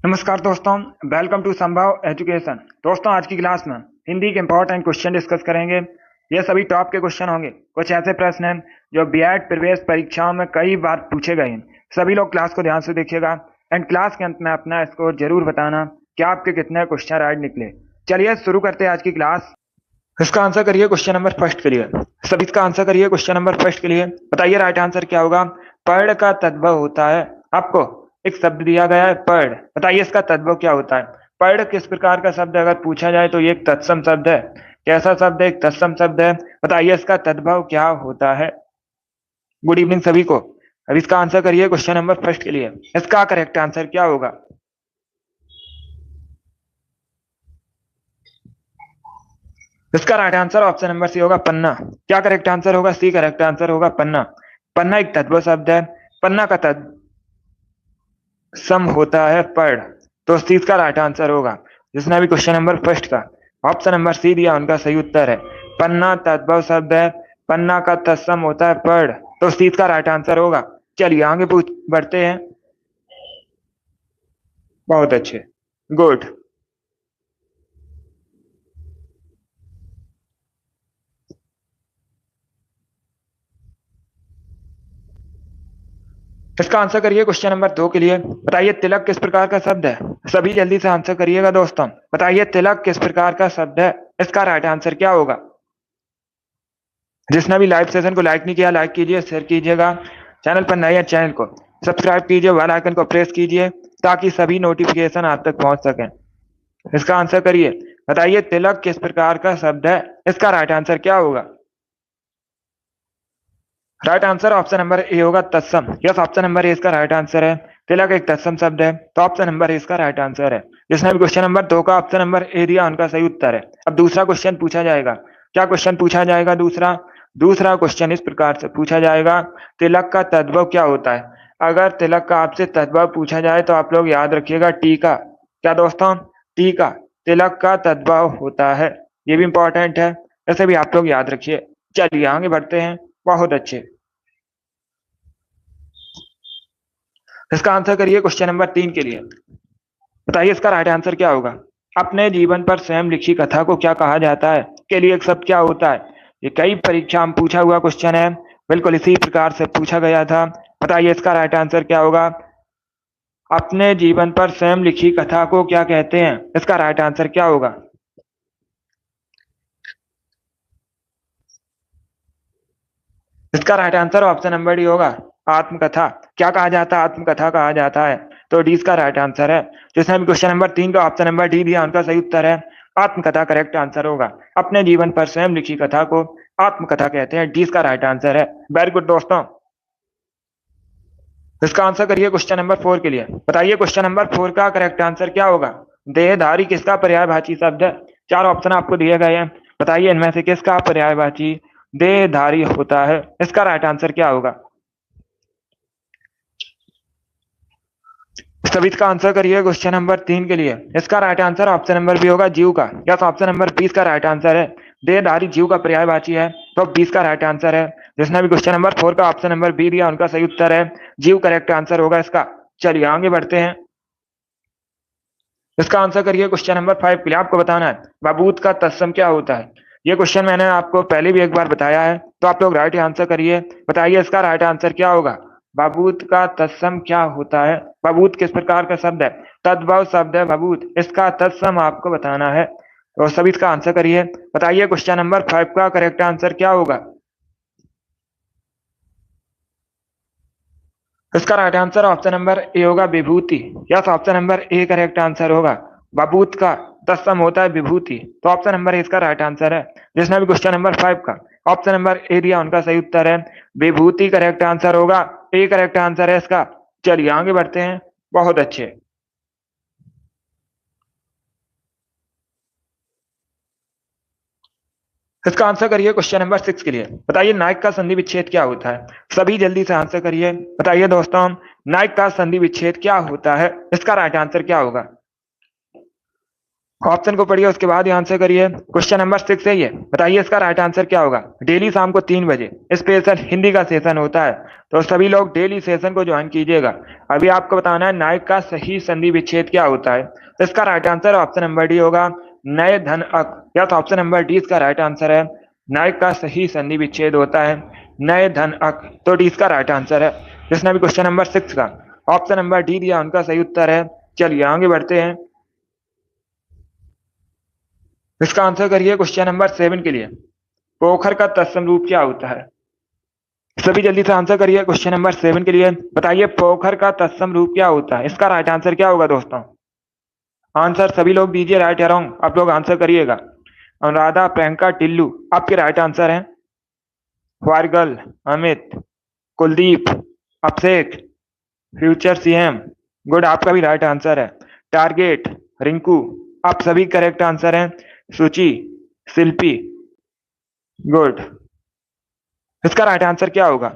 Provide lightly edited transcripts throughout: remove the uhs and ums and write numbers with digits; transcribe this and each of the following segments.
नमस्कार दोस्तों। Welcome to संभव एजुकेशन। दोस्तों, आज की क्लास में हिंदी के इंपॉर्टेंट क्वेश्चन डिस्कस करेंगे। ये सभी टॉप के क्वेश्चन होंगे। कुछ ऐसे प्रश्न हैं जो बीएड प्रवेश परीक्षाओं में कई बार पूछे गए हैं। सभी लोग क्लास को ध्यान से देखिएगा एंड क्लास के अंत में अपना स्कोर जरूर बताना कि आपके कितने क्वेश्चन राइट निकले। चलिए शुरू करते हैं आज की क्लास। इसका आंसर करिए क्वेश्चन नंबर फर्स्ट के लिए। सभी इसका आंसर करिए क्वेश्चन नंबर फर्स्ट के लिए। बताइए राइट आंसर क्या होगा। पर्ण का तद्भव होता है। आपको एक शब्द दिया गया है पर्ण। बताइए इसका तद्भव क्या होता है। पर्ण किस प्रकार का शब्द है अगर पूछा जाए तो ये एक तत्सम शब्द है। कैसा शब्द है? एक तत्सम शब्द है। बताइए इसका तद्भव क्या होता है। गुड इवनिंग सभी को। अब इसका आंसर करिए क्वेश्चन नंबर फर्स्ट के लिए। इसका करेक्ट आंसर क्या होगा। इसका right answer option number C होगा पन्ना। क्या करेक्ट आंसर होगा? सी करेक्ट आंसर होगा पन्ना। पन्ना एक तद्भव शब्द है। पन्ना का तत्सम होता है पर्ण। तो सी इसका राइट आंसर होगा। जिसने अभी क्वेश्चन नंबर फर्स्ट का ऑप्शन नंबर सी दिया उनका सही उत्तर है। पन्ना तद्भव शब्द है। पन्ना का तत्सम होता है पर्ण। तो सी इसका राइट आंसर होगा। चलिए आगे पूछ बढ़ते हैं। बहुत अच्छे, गुड। इसका आंसर करिए क्वेश्चन नंबर 2 के लिए। बताइए तिलक किस प्रकार का शब्द है। सभी जल्दी से आंसर करिएगा दोस्तों। बताइए तिलक किस प्रकार का शब्द है। इसका राइट आंसर क्या होगा। जिसने भी लाइव सेशन को लाइक नहीं किया लाइक कीजिए, शेयर कीजिएगा। चैनल पर नए हैं चैनल को सब्सक्राइब कीजिए, बेल आइकन को प्रेस कीजिए ताकि सभी नोटिफिकेशन आप तक पहुंच सकें। इसका आंसर करिए। बताइए तिलक किस प्रकार का शब्द है। इसका राइट आंसर क्या होगा। Right answer option number A होगा तत्सम। यस, ऑप्शन नंबर ए इसका राइट आंसर है। तिलक एक तत्सम शब्द है तो ऑप्शन नंबर ए इसका राइट आंसर है। जिसने भी क्वेश्चन नंबर 2 का ऑप्शन नंबर ए दिया उनका सही उत्तर है। अब दूसरा क्वेश्चन पूछा जाएगा। क्या क्वेश्चन पूछा जाएगा दूसरा। दूसरा क्वेश्चन इस प्रकार से पूछा जाएगा। तिलक का तद्भव क्या होता है। अगर तिलक का आपसे तद्भव पूछा जाए तो आप लोग याद रखिएगा टीका। क्या दोस्तों? टीका तिलक का तद्भव होता है। ये भी इंपॉर्टेंट है, ऐसे भी आप लोग याद रखिए। चलिए आगे बढ़ते हैं। बहुत अच्छे। इसका आंसर करिए क्वेश्चन नंबर 3 के लिए। बताइए इसका राइट आंसर क्या होगा। अपने जीवन पर स्वयं लिखी कथा को क्या कहा जाता है। के लिए एक शब्द क्या होता है। ये कई परीक्षा में पूछा हुआ क्वेश्चन है। बिल्कुल इसी प्रकार से पूछा गया था। बताइए इसका राइट आंसर क्या होगा। अपने जीवन पर स्वयं लिखी कथा को क्या कहते हैं। इसका राइट आंसर क्या होगा। इसका right answer option number D होगा आत्मकथा। क्या कहा जाता है? आत्मकथा कहा जाता है। तो डी इसका राइट आंसर है। जिसने भी क्वेश्चन नंबर 3 का ऑप्शन नंबर डी दिया उनका सही उत्तर है। आत्मकथा करेक्ट आंसर होगा। अपने जीवन पर स्वयं लिखी कथा को आत्मकथा कहते हैं। डी इसका राइट आंसर है। वेरी गुड दोस्तों। इसका आंसर करिए क्वेश्चन नंबर 4 के लिए। बताइए क्वेश्चन नंबर 4 का करेक्ट आंसर क्या होगा। देहधारी किसका पर्यायवाची शब्द है। चार ऑप्शन आपको दिए गए हैं। बताइए इनमें से किसका पर्यायवाची देहधारी होता है। इसका राइट आंसर क्या होगा। सभी इसका आंसर करिए क्वेश्चन नंबर 3 के लिए। इसका right answer option number B होगा जीव का। यस, ऑप्शन नंबर 20 का राइट आंसर है। देहधारी जीव का पर्यायवाची है तो 20 का राइट आंसर है। जिसने भी क्वेश्चन नंबर 4 का ऑप्शन नंबर बी दिया उनका सही उत्तर है। जीव करेक्ट आंसर होगा इसका। चलिए आगे बढ़ते हैं। इसका आंसर करिए क्वेश्चन नंबर 5 के लिए। आपको बताना है बबूत का तत्सम क्या होता है। ये क्वेश्चन मैंने आपको पहले भी एक बार बताया है तो आप लोग राइट आंसर करिए। बताइए इसका राइट आंसर क्या होगा। बबूत का तत्सम क्या होता है। बबूत किस प्रकार का शब्द है। तद्भव शब्द है बबूत। इसका तत्सम आपको बताना है तो सभी इसका आंसर करिए। बताइए क्वेश्चन नंबर 5 का करेक्ट आंसर क्या होगा। इसका right answer option number A होगा विभूति। Yes, option number A correct answer होगा। बबूत का तत्सम होता है विभूति तो ऑप्शन नंबर ए इसका राइट आंसर है। जिसने भी क्वेश्चन नंबर 5 का ऑप्शन नंबर ए दिया उनका सही उत्तर है। विभूति करेक्ट आंसर होगा। ए करेक्ट आंसर है इसका। चलिए आगे बढ़ते हैं। बहुत अच्छे। इसका आंसर करिए क्वेश्चन नंबर 6 के लिए। बताइए नायक का संधि विच्छेद क्या होता है। सभी जल्दी से आंसर करिए। बताइए दोस्तों नायक का संधि विच्छेद क्या होता है। इसका राइट आंसर क्या होगा। ऑप्शन को पढ़िए, उसके बाद ही आंसर करिए। क्वेश्चन नंबर 6 है ये, बताइए इसका राइट आंसर क्या होगा। डेली शाम को 3 बजे स्पेशल हिंदी का सेशन होता है, तो सभी लोग डेली सेशन को ज्वाइन कीजिएगा। अभी आपको बताना है नायक का सही संधि विच्छेद क्या होता है। तो इसका right answer option number D होगा, नए धन अक। या तो ऑप्शन नंबर डी इसका राइट आंसर है, नायक का सही संधि विच्छेद होता है नए धन अक। तो डी इसका राइट आंसर है। जिसने भी क्वेश्चन नंबर 6 का ऑप्शन नंबर डी दिया उनका सही उत्तर है। चलिए आगे बढ़ते हैं। इसका आंसर करिए क्वेश्चन नंबर 7 के लिए, पोखर का तत्सम रूप क्या होता है। सभी जल्दी से आंसर करिए क्वेश्चन नंबर 7 के लिए, बताइए पोखर का तत्सम रूप क्या होता है। इसका राइट आंसर क्या होगा दोस्तों। आंसर सभी लोग दीजिए, राइट या रॉन्ग आप लोग आंसर करिएगा। अनुराधा, प्रियंका, टिल्लू आपके राइट आंसर हैं। वारगल, Amit, Kuldeep, Abhishek, future CM, good आपका भी राइट आंसर है। टारगेट, रिंकू आप सभी करेक्ट आंसर हैं। सुचि, शिल्पी, गुड। इसका राइट आंसर क्या होगा।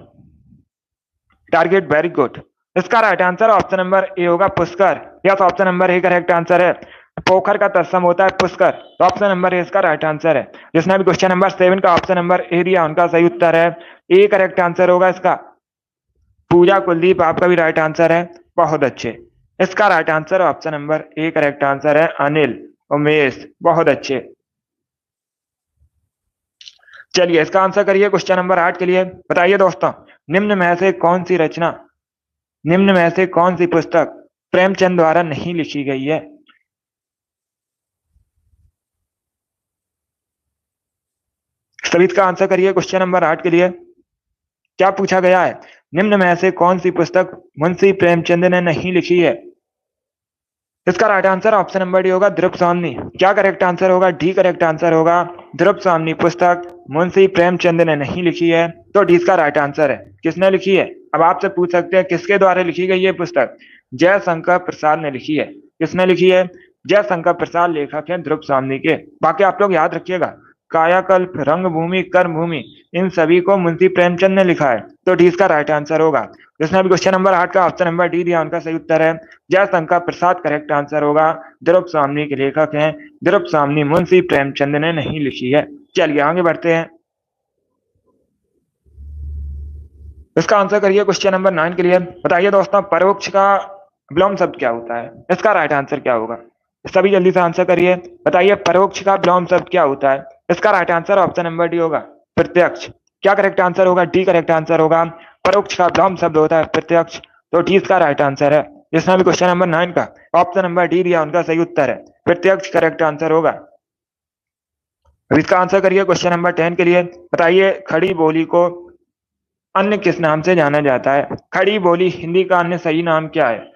Target, very good. इसका right answer option number A होगा, पुष्कर। Yes, option number A correct answer है। पोखर का तत्सम होता है पुष्कर, तो ऑप्शन नंबर ए इसका राइट आंसर है। जिसने भी क्वेश्चन नंबर 7 का ऑप्शन नंबर ए दिया उनका सही उत्तर है। ए करेक्ट आंसर होगा इसका। पूजा, कुलदीप आपका भी राइट आंसर है, बहुत अच्छे। इसका right answer option number A correct answer है। अनिल, उमेश बहुत अच्छे। चलिए इसका आंसर करिए क्वेश्चन नंबर 8 के लिए, बताइए दोस्तों निम्न में से कौन सी रचना, निम्न में से कौन सी पुस्तक प्रेमचंद द्वारा नहीं लिखी गई है। सभी इसका आंसर करिए क्वेश्चन नंबर 8 के लिए। क्या पूछा गया है, निम्न में से कौन सी पुस्तक मुंशी प्रेमचंद ने नहीं लिखी है। इसका right answer option number D होगा, ध्रुव स्वामी। क्या करेक्ट आंसर होगा, डी करेक्ट आंसर होगा। ध्रुव स्वामी पुस्तक मुंशी प्रेमचंद ने नहीं लिखी है, तो डी इसका राइट आंसर है। किसने लिखी है, अब आपसे पूछ सकते हैं किसके द्वारा लिखी गई है पुस्तक। जयशंकर प्रसाद ने लिखी है। किसने लिखी है, जयशंकर प्रसाद लेखक है ध्रुव स्वामी के। बाकी आप लोग याद रखिएगा, कायाकल्प, रंगभूमि, कर्मभूमि इन सभी को मुंशी प्रेमचंद ने लिखा है, तो डी इसका राइट आंसर होगा। जिसने भी क्वेश्चन नंबर 8 का ऑप्शन नंबर डी दिया उनका सही उत्तर है। जयशंकर प्रसाद करेक्ट आंसर होगा। ध्रुव स्वामी के लेखक हैं ध्रुव स्वामी, मुंशी प्रेमचंद ने नहीं लिखी है। चलिए आगे बढ़ते हैं। इसका आंसर करिए क्वेश्चन नंबर 9 के लिए, बताइए दोस्तों परोक्ष का विलोम शब्द क्या होता है। इसका राइट आंसर क्या होगा। सभी जल्दी से आंसर करिए, बताइए परोक्ष का विलोम शब्द क्या होता है। इसका right answer option number D होगा, प्रत्यक्ष। क्या करेक्ट आंसर होगा, डी करेक्ट आंसर होगा। परोक्ष का विलोम शब्द होता है प्रत्यक्ष, तो डी इसका राइट आंसर है। जिसने भी क्वेश्चन नंबर 9 का ऑप्शन नंबर डी दिया उनका सही उत्तर है, प्रत्यक्ष करेक्ट आंसर होगा। अब इसका आंसर करिए क्वेश्चन नंबर 10 के लिए, बताइए खड़ी बोली को अन्य किस नाम से जाना जाता है। खड़ी बोली हिंदी का अन्य सही नाम क्या है।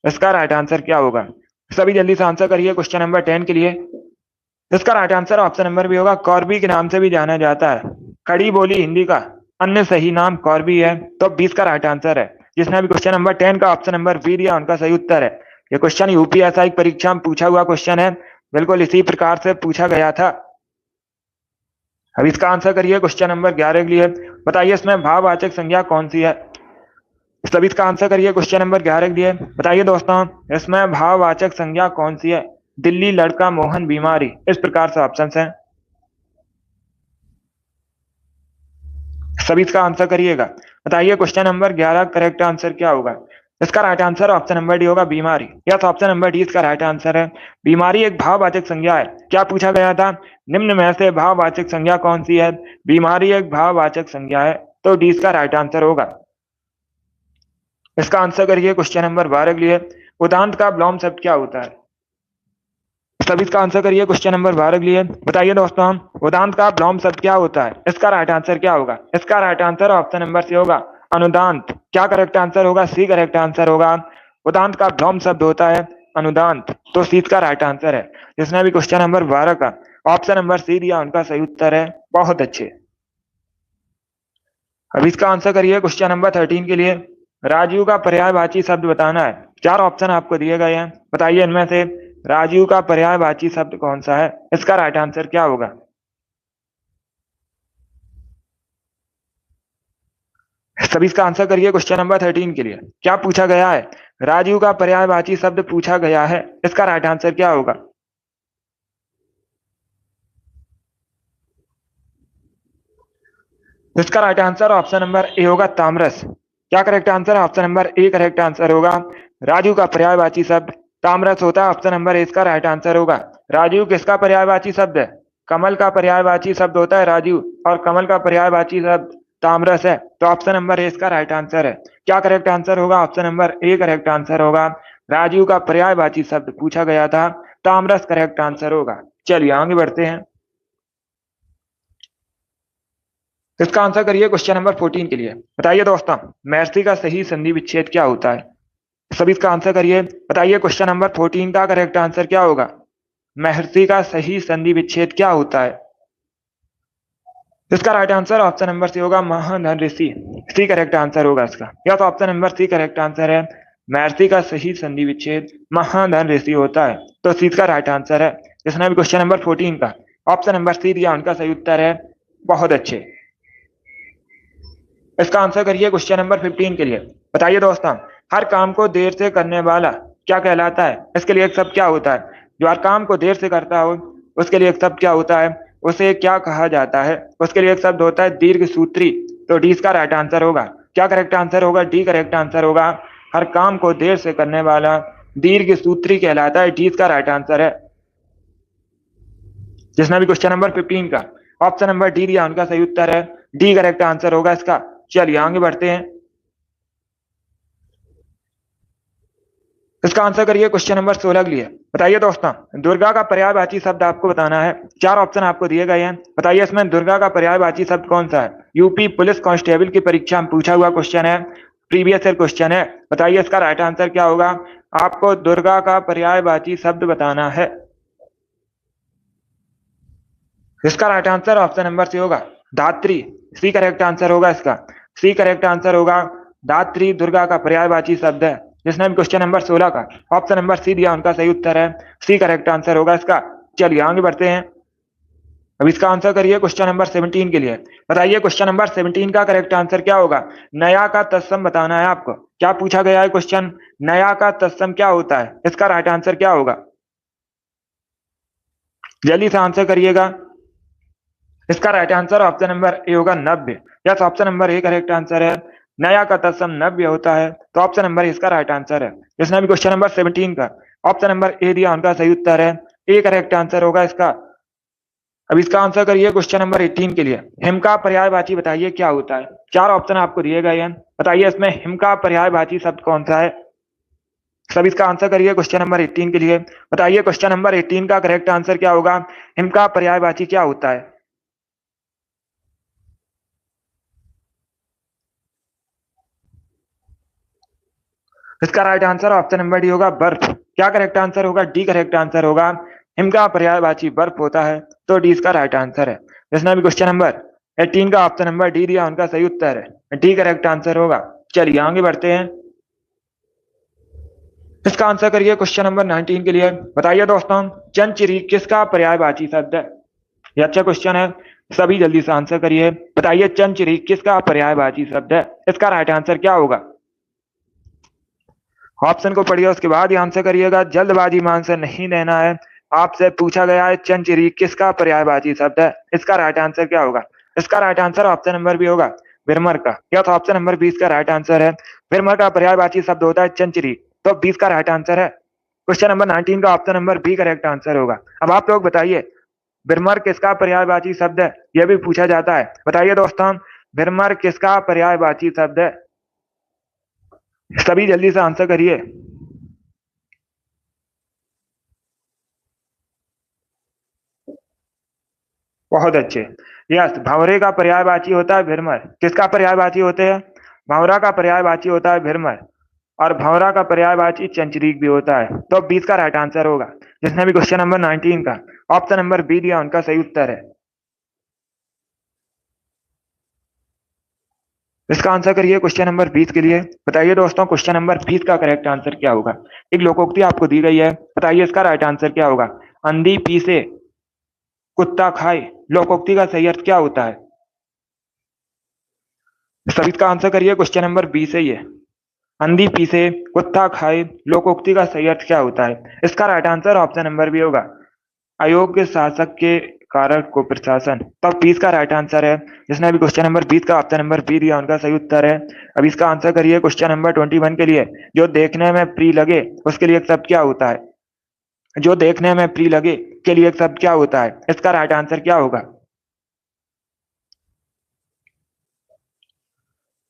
इसका राइट आंसर क्या होगा। सभी जल्दी से आंसर करिए क्वेश्चन नंबर 10 के लिए। इसका right answer option number B होगा, कॉर्बी के नाम से भी जाना जाता है। खड़ी बोली हिंदी का अन्य सही नाम कॉर्बी है, तो 20 का राइट आंसर है। जिसने भी क्वेश्चन नंबर 10 का ऑप्शन नंबर बी दिया उनका सही उत्तर है। ये क्वेश्चन यूपीएससी परीक्षा में पूछा हुआ क्वेश्चन है, बिल्कुल इसी प्रकार से पूछा गया था। अब इसका आंसर करिए क्वेश्चन नंबर 11 के लिए, बताइए इसमें भाववाचक संज्ञा कौन सी है। सभी इसका आंसर करिए क्वेश्चन नंबर 11 के लिए, बताइए दोस्तों इसमें भाववाचक संज्ञा कौन सी है। दिल्ली, लड़का, मोहन, बीमारी, इस प्रकार से ऑप्शन हैं। सभी इसका आंसर करिएगा, बताइए क्वेश्चन नंबर 11 करेक्ट आंसर क्या होगा। इसका right answer option number D होगा, बीमारी। यस, ऑप्शन नंबर डी इसका राइट आंसर है। बीमारी एक भाववाचक संज्ञा है। क्या पूछा गया था, निम्न में से भाववाचक संज्ञा कौन सी है। बीमारी एक भाववाचक संज्ञा है, तो डी इसका राइट आंसर होगा। इसका आंसर करिए क्वेश्चन नंबर 12 के लिए, उदांत का विलोम शब्द क्या होता है। सभी इसका आंसर करिए क्वेश्चन नंबर 12 के लिए, बताइए दोस्तों उदांत का विलोम शब्द क्या होता है। इसका राइट आंसर क्या होगा। इसका right answer option number C होगा, अनुदांत। क्या करेक्ट आंसर होगा, सी करेक्ट आंसर होगा। उदांत का विलोम शब्द होता है अनुदांत, तो सी का राइट आंसर है। जिसने भी क्वेश्चन नंबर 12 का ऑप्शन नंबर सी दिया उनका सही उत्तर है, बहुत अच्छे। अब इसका आंसर करिए क्वेश्चन नंबर 13 के लिए, राजीव का पर्यायवाची शब्द बताना है। 4 ऑप्शन आपको दिए गए हैं, बताइए इनमें से राजीव का पर्यायवाची शब्द कौन सा है। इसका राइट आंसर क्या होगा। सभी इसका आंसर करिए क्वेश्चन नंबर 13 के लिए। क्या पूछा गया है, राजीव का पर्यायवाची शब्द पूछा गया है। इसका राइट आंसर क्या होगा। इसका right answer option number A होगा तामरस। क्या करेक्ट आंसर है? Option number A correct answer होगा। राजू का पर्यायवाची शब्द तामरस होता है। ऑप्शन नंबर ए इसका राइट आंसर होगा। राजू किसका पर्यायवाची शब्द है? कमल का पर्यायवाची शब्द होता है राजू, और कमल का पर्यायवाची शब्द तामरस है। तो ऑप्शन नंबर ए इसका राइट आंसर है। क्या करेक्ट आंसर होगा? Option number A correct answer होगा। राजू का पर्यायवाची शब्द पूछा गया था, तामरस करेक्ट आंसर होगा। चलिए आगे बढ़ते हैं। इसका आंसर करिए क्वेश्चन नंबर 14 के लिए। बताइए दोस्तों, महर्षि का सही संधि विच्छेद क्या होता है? सभी इसका आंसर करिए। बताइए क्वेश्चन नंबर 14 का करेक्ट आंसर क्या होगा? महर्षि का सही संधि विच्छेद क्या होता है? इसका right answer option number C होगा, महाधन ऋषि। सी करेक्ट आंसर होगा इसका। या तो option number C correct answer है। महर्षि का सही संधि विच्छेद महाधन ऋषि होता है, तो सी का राइट आंसर है। जिसने भी क्वेश्चन नंबर 14 का ऑप्शन नंबर सी दिया, उनका सही उत्तर है। बहुत अच्छे। इसका आंसर करिए क्वेश्चन नंबर 15 के लिए। बताइए दोस्तों, हर काम को देर से करने वाला क्या कहलाता है? इसके लिए एक शब्द क्या होता है? जो हर काम को देर से करता हो, उसके लिए एक शब्द क्या होता है? उसे क्या कहा जाता है? उसके लिए एक शब्द होता है दीर्घ सूत्री। तो डी इसका राइट आंसर होगा। क्या करेक्ट आंसर होगा? डी करेक्ट आंसर होगा। हर काम को देर से करने वाला दीर्घ सूत्री कहलाता है। डी इसका राइट आंसर है। जिसने भी क्वेश्चन नंबर 15 का ऑप्शन नंबर डी दिया, उनका सही उत्तर है। डी करेक्ट आंसर होगा इसका। चलिए आगे बढ़ते हैं। इसका आंसर करिए क्वेश्चन नंबर 16 के लिए। बताइए दोस्तों, दुर्गा का पर्यायवाची शब्द आपको बताना है। चार ऑप्शन आपको दिए गए हैं। बताइए इसमें दुर्गा का पर्यायवाची शब्द कौन सा है? यूपी पुलिस कांस्टेबल की परीक्षा में पूछा हुआ क्वेश्चन है, प्रीवियस ईयर क्वेश्चन है। बताइए इसका राइट आंसर क्या होगा? आपको दुर्गा का पर्यायवाची शब्द बताना है। इसका right answer option number C होगा, धात्री। सी करेक्ट आंसर होगा इसका। सी करेक्ट आंसर होगा। धात्री दुर्गा का पर्यायवाची शब्द है। जिसने भी क्वेश्चन नंबर 16 का ऑप्शन नंबर सी दिया, उनका सही उत्तर है। सी करेक्ट आंसर होगा इसका। चलिए आगे बढ़ते हैं। अब इसका आंसर करिए क्वेश्चन नंबर 17 के लिए। बताइए क्वेश्चन नंबर 17 का करेक्ट आंसर क्या होगा? नया का तत्सम बताना है आपको। क्या पूछा गया है क्वेश्चन? नया का तत्सम क्या होता है? इसका राइट आंसर क्या होगा? जल्दी से आंसर करिएगा। इसका right answer option number A होगा, नव्य। Yes, option number A correct answer है। नया का तत्सम नव्य होता है, तो ऑप्शन नंबर इसका राइट आंसर है। जिसने भी क्वेश्चन नंबर 17 का ऑप्शन नंबर ए दिया, उनका सही उत्तर है। ए करेक्ट आंसर होगा इसका। अब इसका आंसर करिए क्वेश्चन नंबर 18 के लिए। हिम का पर्यायवाची बताइए क्या होता है? चार ऑप्शन आपको दिए गए हैं। बताइए इसमें हिम का पर्यायवाची शब्द कौन सा है? सब इसका आंसर करिए क्वेश्चन नंबर 18 के लिए। बताइए क्वेश्चन नंबर 18 का करेक्ट आंसर क्या होगा? हिम का पर्यायवाची क्या होता है? इसका right answer option number D होगा, बर्फ। क्या करेक्ट आंसर होगा? डी करेक्ट आंसर होगा। हिम का पर्यायवाची बर्फ होता है, तो डी इसका राइट आंसर है। जिसने भी क्वेश्चन नंबर 18 का ऑप्शन नंबर डी दिया, उनका सही उत्तर है। डी करेक्ट आंसर होगा। चलिए आगे बढ़ते हैं। इसका आंसर करिए क्वेश्चन नंबर 19 के लिए। बताइए दोस्तों, चंचरी किसका पर्यायवाची शब्द है? ये अच्छा क्वेश्चन है, सभी जल्दी से आंसर करिए। बताइए चंचरी किसका पर्यायवाची शब्द है? इसका राइट आंसर क्या होगा? ऑप्शन को पढ़िए, उसके बाद ही आंसर करिएगा। जल्दबाजी में आंसर नहीं देना है। आपसे पूछा गया है चंचरी किसका पर्यायवाची शब्द है? इसका राइट आंसर क्या होगा? इसका right answer option number B होगा, विरमर का। या तो ऑप्शन नंबर 20 का राइट आंसर है। विरमर का पर्यायवाची शब्द होता है चंचरी, तो 20 का राइट आंसर है। क्वेश्चन नंबर 19 का option number B correct answer होगा। अब आप लोग बताइए, विरमर किसका पर्यायवाची शब्द है? यह भी पूछा जाता है। बताइए दोस्तों, विरमर किसका पर्यायवाची शब्द है? सभी जल्दी से आंसर करिए। बहुत अच्छे। यस, भंवरे का पर्यायवाची होता है भिरमर। किसका पर्यायवाची होते हैं? भंवरा का पर्यायवाची होता है भिरमर, और भंवरा का पर्यायवाची चंचरीक भी होता है, तो 20 का राइट आंसर होगा। जिसने भी क्वेश्चन नंबर 19 का ऑप्शन नंबर बी दिया, उनका सही उत्तर है। इसका आंसर करिए क्वेश्चन नंबर 20 के लिए। बताइए दोस्तों, क्वेश्चन नंबर 20 का करेक्ट आंसर क्या होगा? एक लोकोक्ति आपको दी गई है। बताइए इसका राइट आंसर क्या होगा? अंधी पीसे कुत्ता खाए, लोकोक्ति का सही अर्थ क्या होता है? सभी इसका आंसर करिए क्वेश्चन नंबर 20 है ये। अंधी पीसे कुत्ता खाए, लोकोक्ति का सही अर्थ क्या होता है? इसका right answer option number B होगा, अयोग्य शासक के कारक को प्रशासन। तो अब 20 का राइट आंसर है। जिसने अभी क्वेश्चन नंबर 20 का ऑप्शन नंबर बी दिया उनका सही उत्तर है। अब इसका आंसर करिए क्वेश्चन नंबर 21 के लिए। जो देखने में प्रिय लगे उसके लिए एक शब्द क्या होता है? जो देखने में प्रिय लगे के लिए एक शब्द क्या होता है? इसका राइट आंसर क्या होगा?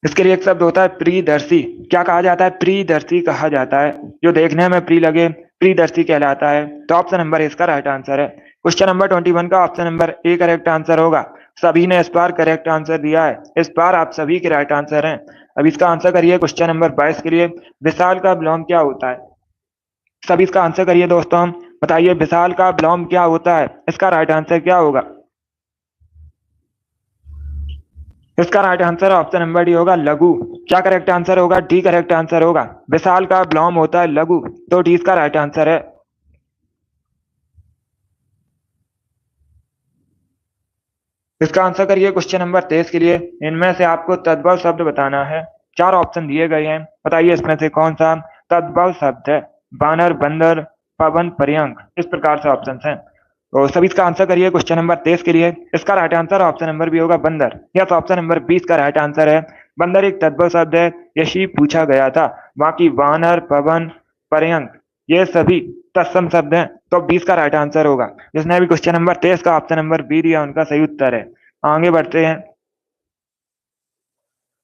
इसके लिए एक शब्द होता है प्रियदर्शी। क्या कहा जाता है? प्रियदर्शी कहा जाता है। जो देखने में प्रिय लगे प्रियदर्शी कहलाता है। तो ऑप्शन नंबर इसका राइट आंसर है। क्वेश्चन नंबर 21 का option number A correct answer होगा। सभी ने इस बार करेक्ट आंसर दिया है। इस बार आप सभी के राइट आंसर हैं। अब इसका आंसर करिए क्वेश्चन नंबर 22 के लिए। विशाल का विलोम क्या होता है? सभी इसका आंसर करिए दोस्तों। बताइए विशाल का विलोम क्या होता है? इसका राइट आंसर क्या होगा? इसका right answer option number D होगा लघु। क्या करेक्ट आंसर होगा? डी करेक्ट आंसर होगा। विशाल का विलोम होता है लघु। तो डी इसका राइट आंसर है। इसका आंसर करिए क्वेश्चन नंबर 23 के लिए। इनमें से आपको तद्भव शब्द बताना है। चार ऑप्शन दिए गए हैं। बताइए इसमें से कौन सा तद्भव शब्द है? बानर, बंदर, पवन, पर्यंक, इस प्रकार से ऑप्शन हैं। तो सभी इसका आंसर करिए क्वेश्चन नंबर 23 के लिए। इसका right answer option number B होगा बंदर। यस, ऑप्शन नंबर 20 का राइट आंसर है। बंदर एक तद्भव शब्द है। यही पूछा गया था। बाकी वानर, पवन, पर्यंक ये सभी तत्सम शब्द हैं। तो 20 का राइट आंसर होगा। जिसने अभी क्वेश्चन नंबर 23 का ऑप्शन नंबर बी दिया उनका सही उत्तर है। आगे बढ़ते हैं।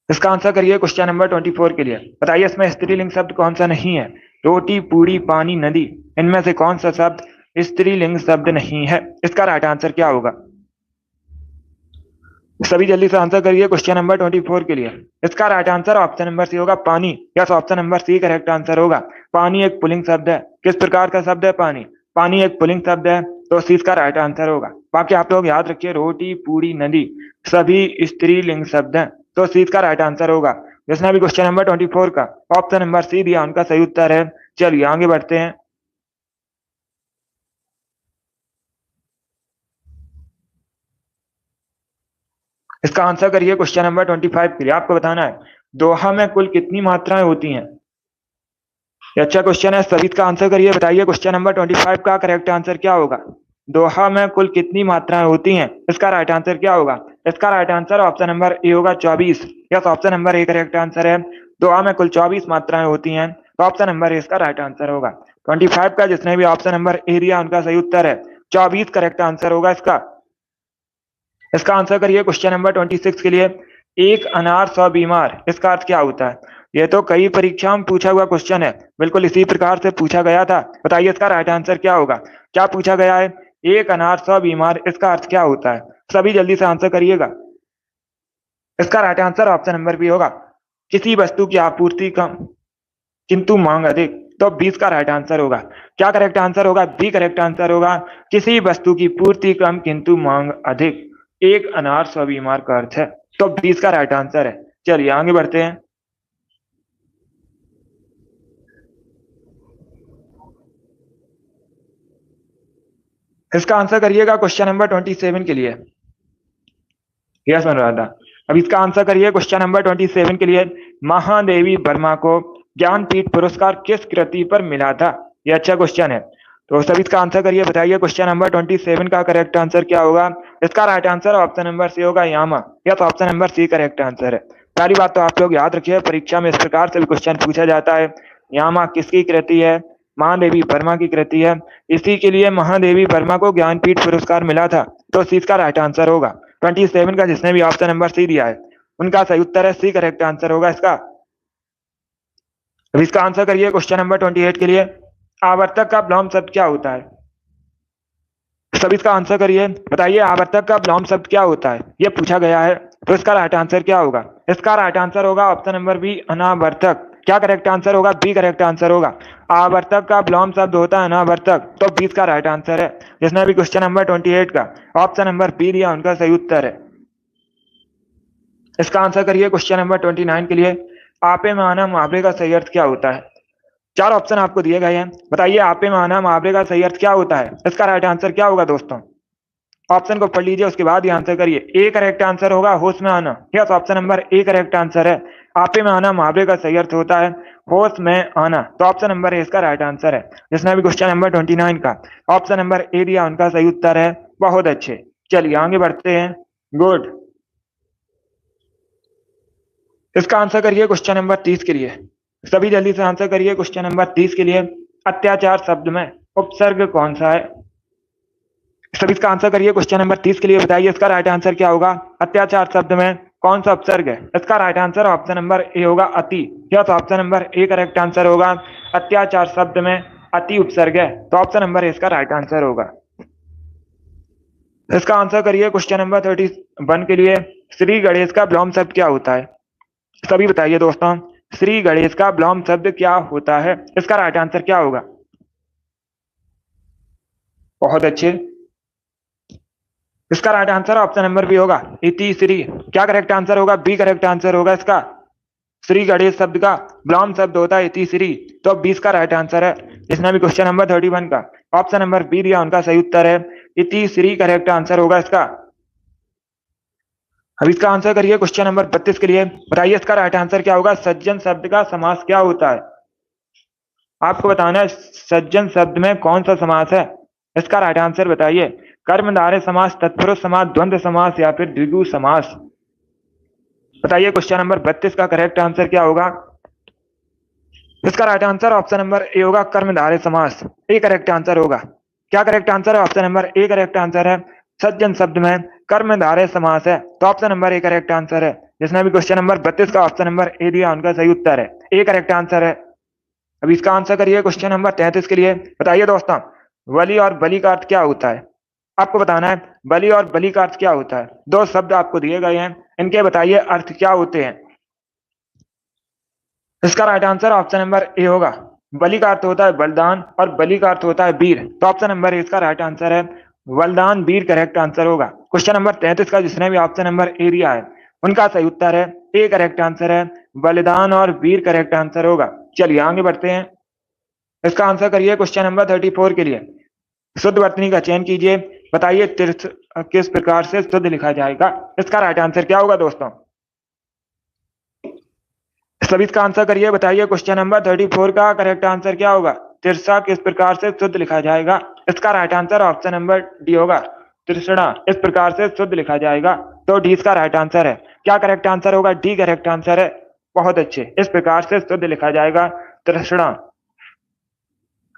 इसका आंसर करिए क्वेश्चन नंबर 24 के लिए। बताइए इसमें स्त्रीलिंग शब्द कौन सा नहीं है? रोटी, पूरी, पानी, नदी, इनमें से कौन सा शब्द स्त्रीलिंग शब्द नहीं है? इसका राइट आंसर क्या होगा? सभी जल्दी से आंसर करिए क्वेश्चन नंबर 24 के लिए। इसका right answer option number C होगा पानी। Yes, option number C correct answer होगा। पानी एक पुल्लिंग शब्द है। किस प्रकार का शब्द है पानी? पानी एक पुल्लिंग शब्द है। तो सी इसका राइट आंसर होगा। बाकी आप लोग याद रखिए रोटी, पूरी, नदी सभी स्त्रीलिंग शब्द हैं। तो सी इसका राइट आंसर होगा। जिसने भी क्वेश्चन नंबर 24 का ऑप्शन नंबर सी दिया उनका सही उत्तर है। चलिए आगे बढ़ते हैं। इसका आंसर करिए क्वेश्चन नंबर 25 के लिए। आपको बताना है दोहा में कुल कितनी मात्राएं होती हैं? ये अच्छा क्वेश्चन है। सभी इसका आंसर करिए। बताइए क्वेश्चन नंबर 25 का करेक्ट आंसर क्या होगा? दोहा में कुल कितनी मात्राएं होती हैं? इसका राइट आंसर क्या होगा? इसका right answer option number A होगा 24। Yes, option number A correct answer है। दोहा में कुल 24 मात्राएं होती हैं। तो ऑप्शन नंबर ए इसका राइट आंसर होगा। 25 का जिसने भी ऑप्शन नंबर ए दिया उनका सही उत्तर है। 24 करेक्ट आंसर होगा इसका। इसका आंसर करिए क्वेश्चन नंबर 26 के लिए। एक अनार 100 बीमार, इसका अर्थ क्या होता है? यह तो कई परीक्षाओं में पूछा हुआ क्वेश्चन है। बिल्कुल इसी प्रकार से पूछा गया था। बताइए इसका राइट आंसर क्या होगा? क्या पूछा गया है? एक अनार 100 बीमार, इसका अर्थ क्या होता है? सभी जल्दी से आंसर करिएगा। इसका right answer option number B होगा किसी वस्तु की आपूर्ति कम किंतु मांग अधिक। तो 20 का राइट आंसर होगा। क्या करेक्ट आंसर होगा? बी करेक्ट आंसर होगा। किसी वस्तु की पूर्ति कम किंतु मांग अधिक। एक अनार 100 बीमार का अर्थ है। तो 20 का राइट आंसर है। चलिए आगे बढ़ते हैं। इसका आंसर करिएगा क्वेश्चन नंबर 27 के लिए। यस अनुराधा। अब इसका आंसर करिए क्वेश्चन नंबर 27 के लिए। महादेवी वर्मा को ज्ञानपीठ पुरस्कार किस कृति पर मिला था? यह अच्छा क्वेश्चन है। तो सभी इसका आंसर करिए। बताइए क्वेश्चन नंबर 27 का करेक्ट आंसर क्या होगा? इसका right answer option number C होगा यामा। Yes, option number C correct answer है। पहली बात तो आप लोग याद रखिए परीक्षा में इस प्रकार से भी क्वेश्चन पूछा जाता है। यामा किसकी कृति है? महादेवी वर्मा की कृति है। इसी के लिए महादेवी वर्मा को ज्ञानपीठ पुरस्कार मिला था। तो सी इसका राइट आंसर होगा। 27 का जिसने भी ऑप्शन नंबर सी दिया है उनका सही उत्तर है सी करेक्ट आंसर होगा इसका। अब इसका आंसर करिए क्वेश्चन नंबर 28 के लिए। आवर्तक का विलोम शब्द क्या होता है? सब इसका आंसर करिए। बताइए आवर्तक का विलोम शब्द क्या होता है? ये पूछा गया है। तो इसका राइट आंसर क्या होगा? इसका राइट आंसर होगा ऑप्शन नंबर बी अनावर्तक। क्या करेक्ट आंसर होगा? बी करेक्ट आंसर होगा। आवर्तक का विलोम शब्द होता है अनावर्तक। तो 20 का राइट आंसर है। जिसने भी क्वेश्चन नंबर 28 का ऑप्शन नंबर बी दिया उनका सही उत्तर है। इसका आंसर करिए क्वेश्चन नंबर 29 के लिए। आपे में आना मुहावरे का सही अर्थ क्या होता है? चार ऑप्शन आपको दिए गए हैं। बताइए आपे में आना मुहावरे का सही अर्थ क्या होता है? इसका राइट आंसर क्या होगा दोस्तों? ऑप्शन को पढ़ लीजिए उसके बाद ही आंसर करिए। ए करेक्ट आंसर होगा होश में आना। Yes, option number A correct answer है। आपे में आना मुहावरे का सही अर्थ होता है होश में आना। तो ऑप्शन नंबर ए इसका राइट आंसर है। जिसने भी क्वेश्चन नंबर 29 का ऑप्शन नंबर ए दिया उनका सही उत्तर है। बहुत अच्छे। चलिए आगे बढ़ते हैं। गुड। इसका आंसर करिए क्वेश्चन नंबर 30 के लिए। सभी जल्दी से आंसर करिए क्वेश्चन नंबर 30 के लिए। अत्याचार शब्द में उपसर्ग कौन सा है? सभी इसका आंसर करिए क्वेश्चन नंबर 30 के लिए। बताइए इसका राइट आंसर क्या होगा? अत्याचार शब्द में कौन सा उपसर्ग है? इसका right answer option number A होगा अति। Yes, option number A correct answer होगा। अत्याचार शब्द में अति उपसर्ग है, तो ऑप्शन नंबर ए इसका राइट आंसर होगा। इसका आंसर करिए क्वेश्चन नंबर 31 के लिए। श्री गणेश का विलोम शब्द क्या होता है? सभी बताइए दोस्तों, श्री गणेश का विलोम शब्द क्या होता है? इसका राइट आंसर क्या होगा? बहुत अच्छे। इसका right answer option number B होगा इति श्री। क्या करेक्ट आंसर होगा? बी करेक्ट आंसर होगा इसका। श्री गणेश शब्द का विलोम शब्द होता है इति श्री, तो 20 का राइट आंसर है। जिसने भी क्वेश्चन नंबर 31 का ऑप्शन नंबर बी दिया उनका सही उत्तर है इति श्री करेक्ट आंसर होगा इसका। अब इसका आंसर करिए क्वेश्चन नंबर 32 के लिए। बताइए इसका राइट आंसर क्या होगा? सज्जन शब्द का समास क्या होता है? आपको बताना है सज्जन शब्द में कौन सा समास है। इसका राइट आंसर बताइए। कर्मधारय समास, तत्पुरुष समास, द्वंद्व समास या फिर द्विगु समास? बताइए क्वेश्चन नंबर 32 का करेक्ट आंसर क्या होगा? इसका right answer option number A होगा कर्मधारय समास। ए करेक्ट आंसर होगा। क्या करेक्ट आंसर है? Option number A correct answer है। सज्जन शब्द में कर्मधारय समास है, तो option number A correct answer है। जिसने भी क्वेश्चन नंबर 32 का ऑप्शन नंबर ए दिया उनका सही उत्तर है, ए करेक्ट आंसर है। अब इसका आंसर करिए क्वेश्चन नंबर 33 के लिए। बताइए दोस्तों, वली और बलि का अर्थ क्या होता है? आपको बताना है बलि और बलि का अर्थ क्या होता है। दो शब्द आपको दिए गए हैं, इनके बताइए अर्थ क्या होते हैं। इसका right answer option number A होगा। बलि का अर्थ होता है बलिदान और बलि का अर्थ होता है वीर, तो ऑप्शन नंबर ए इसका राइट आंसर है। बलिदान वीर करेक्ट आंसर होगा। क्वेश्चन नंबर 33 का जिसने भी ऑप्शन नंबर ए दिया है उनका सही उत्तर है ए करेक्ट आंसर है। बलिदान और वीर करेक्ट आंसर होगा। चलिए आगे बढ़ते हैं। इसका आंसर करिए क्वेश्चन नंबर 34 के लिए। शुद्ध वर्तनी का चयन कीजिए। बताइए तीर्थ किस प्रकार से शुद्ध लिखा जाएगा। इसका राइट आंसर क्या होगा दोस्तों? सभी इसका आंसर करिए। बताइए क्वेश्चन नंबर 34 का करेक्ट आंसर क्या होगा? तिरसा किस प्रकार से शुद्ध लिखा जाएगा। इसका right answer option number D होगा। तृष्णा इस प्रकार से शुद्ध लिखा जाएगा, तो डी इसका राइट आंसर है। क्या करेक्ट आंसर होगा? डी करेक्ट आंसर है। बहुत अच्छे, इस प्रकार से शुद्ध लिखा जाएगा तृष्णा।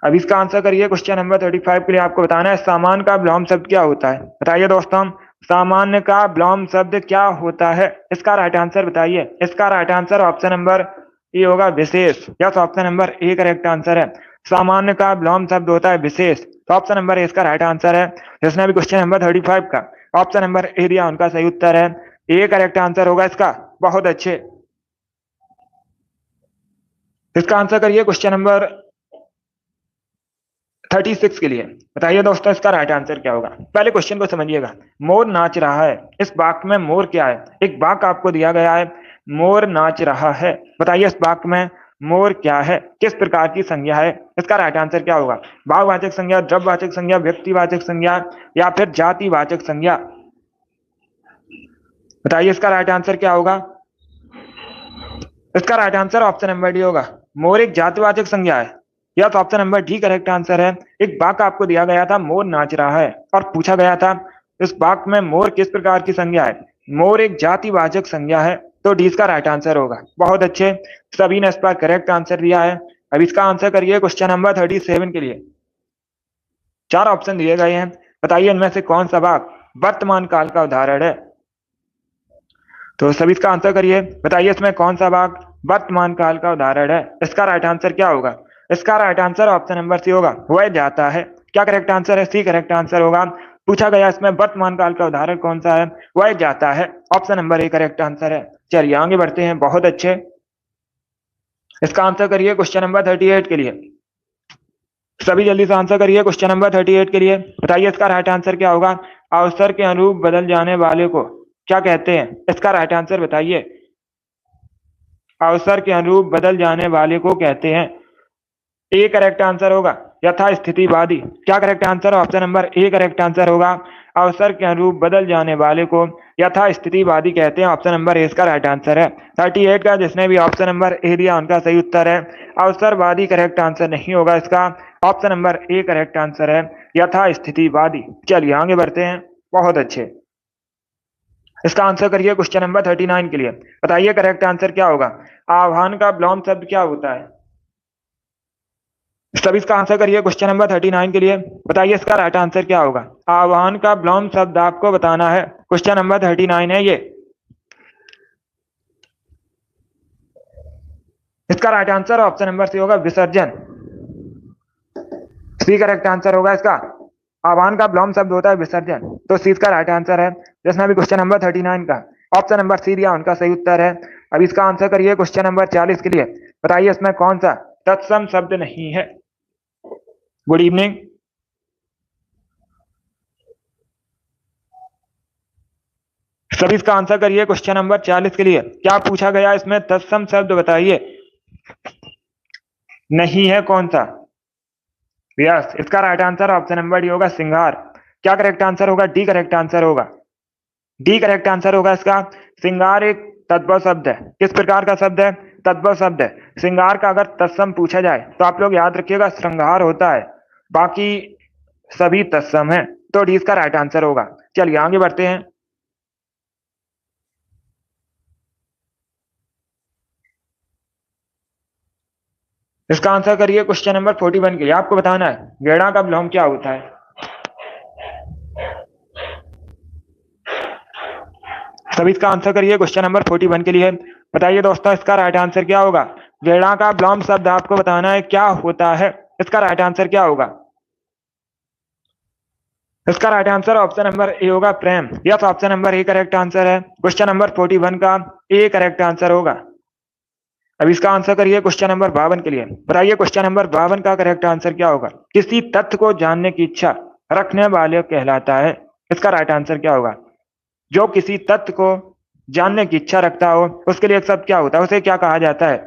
अब इसका आंसर करिए क्वेश्चन नंबर 35 के लिए। आपको बताना है सामान्य का विलोम शब्द क्या होता है। बताइए दोस्तों, सामान्य का विलोम शब्द क्या होता है। इसका राइट आंसर बताइए। इसका right answer option number A होगा विशेष। Yes, option number A correct answer है। सामान्य का विलोम शब्द होता है विशेष, तो ऑप्शन नंबर ए इसका राइट आंसर है। जिसने भी क्वेश्चन नंबर 35 का ऑप्शन नंबर ए दिया उनका सही उत्तर है, ए करेक्ट आंसर होगा इसका। बहुत अच्छे। इसका आंसर करिए क्वेश्चन नंबर 36 के लिए। बताइए दोस्तों, इसका राइट आंसर क्या होगा। पहले क्वेश्चन को समझिएगा। मोर नाच रहा है, इस वाक्य में मोर क्या है? एक वाक्य आपको दिया गया है, मोर नाच रहा है। बताइए इस वाक्य में मोर क्या है, किस प्रकार की संज्ञा है। इसका राइट आंसर क्या होगा? भाववाचक संज्ञा, द्रव्यवाचक संज्ञा, व्यक्तिवाचक संज्ञा या फिर जातिवाचक संज्ञा। बताइए इसका राइट आंसर क्या होगा। इसका right answer option number D होगा। मोर एक जातिवाचक संज्ञा है। यह तो option number D correct answer है। एक वाक्य आपको दिया गया था मोर नाच रहा है और पूछा गया था इस वाक्य में मोर किस प्रकार की संज्ञा है। मोर एक जातिवाचक संज्ञा है, तो डी इसका राइट आंसर होगा। बहुत अच्छे, सभी ने इस पर करेक्ट आंसर दिया है। अब इसका आंसर करिए क्वेश्चन नंबर 37 के लिए। 4 ऑप्शन दिए गए हैं। बताइए इनमें से कौन सा वाक्य वर्तमान काल का उदाहरण है। तो सभी इसका आंसर करिए। बताइए इसमें कौन सा वाक्य वर्तमान काल का उदाहरण है। इसका राइट आंसर क्या होगा? इसका right answer option number C होगा, वह जाता है। क्या करेक्ट आंसर है? सी करेक्ट आंसर होगा। पूछा गया इसमें वर्तमान काल का उदाहरण कौन सा है, वह जाता है। Option number A correct answer है। चलिए आगे बढ़ते हैं। बहुत अच्छे। इसका आंसर करिए क्वेश्चन नंबर 38 के लिए। सभी जल्दी से आंसर करिए क्वेश्चन नंबर 38 के लिए। बताइए इसका राइट आंसर क्या होगा। अवसर के अनुरूप बदल जाने वाले को क्या कहते हैं। इसका राइट आंसर बताइए। अवसर के अनुरूप बदल जाने वाले को कहते हैं, ए करेक्ट आंसर होगा। यथास्थितिवादी। क्या correct answer? Option number A correct answer होगा। अवसर के अनुरूप बदल जाने वाले को यथास्थितिवादी कहते हैं। ऑप्शन नंबर ए इसका राइट आंसर है। 38 का जिसने भी ऑप्शन नंबर ए दिया उनका सही उत्तर है। अवसरवादी करेक्ट आंसर नहीं होगा, इसका option number A correct answer है। यथास्थितिवादी। चलिए आगे बढ़ते हैं। इसका आंसर करिए क्वेश्चन नंबर 39 के लिए। बहुत अच्छे। इसका आंसर करिए क्वेश्चन नंबर 39 के लिए। बताइए करेक्ट आंसर क्या होगा। आह्वान का विलोम शब्द क्या होता है। सभी इसका आंसर करिए क्वेश्चन नंबर 39 के लिए। बताइए इसका राइट आंसर क्या होगा। आह्वान का विलोम शब्द आपको बताना है। क्वेश्चन नंबर 39 है ये। इसका right answer option number C होगा विसर्जन। सी करेक्ट आंसर होगा इसका। आह्वान का विलोम शब्द होता है विसर्जन, तो सी इसका राइट आंसर है। जिसने भी क्वेश्चन नंबर 39 का ऑप्शन नंबर सी दिया उनका सही उत्तर है। अब इसका आंसर करिए क्वेश्चन नंबर 40 के लिए। बताइए इसमें कौन सा तत्सम शब्द नहीं है। Good evening. सभी इसका आंसर करिए क्वेश्चन नंबर 40 के लिए। क्या पूछा गया इसमें तत्सम शब्द बताइए। नहीं है कौन सा। यस, इसका right answer option number D होगा सिंगार। क्या करेक्ट आंसर होगा। डी करेक्ट आंसर होगा। डी करेक्ट आंसर होगा इसका। सिंगार एक तद्भव शब्द है। किस प्रकार का शब्द है। तद्भव शब्द है। सिंगार का अगर तत्सम पूछा जाए तो आप लोग याद रखिएगा श्रृंगार होता है, बाकी सभी तत्सम है, तो डी इसका राइट आंसर होगा। चलिए आगे बढ़ते हैं। इसका आंसर करिए क्वेश्चन नंबर 41 के लिए। आपको बताना है गेड़ा का विलोम क्या होता है। सभी इसका आंसर करिए क्वेश्चन नंबर 41 के लिए। बताइए दोस्तों इसका राइट आंसर क्या होगा। गेड़ा का विलोम शब्द आपको बताना है क्या होता है। इसका राइट आंसर क्या होगा। इसका right answer option number A होगा प्रेम। Yes, option number A correct answer है। क्वेश्चन नंबर 41 का ए करेक्ट आंसर होगा। अब इसका आंसर करिए क्वेश्चन नंबर 52 के लिए। बताइए क्वेश्चन नंबर 52 का करेक्ट आंसर क्या होगा। किसी तथ्य को जानने की इच्छा रखने वाले कहलाता है। इसका राइट आंसर क्या होगा। जो किसी तथ्य को जानने की इच्छा रखता हो उसके लिए एक शब्द क्या होता है, उसे क्या कहा जाता है।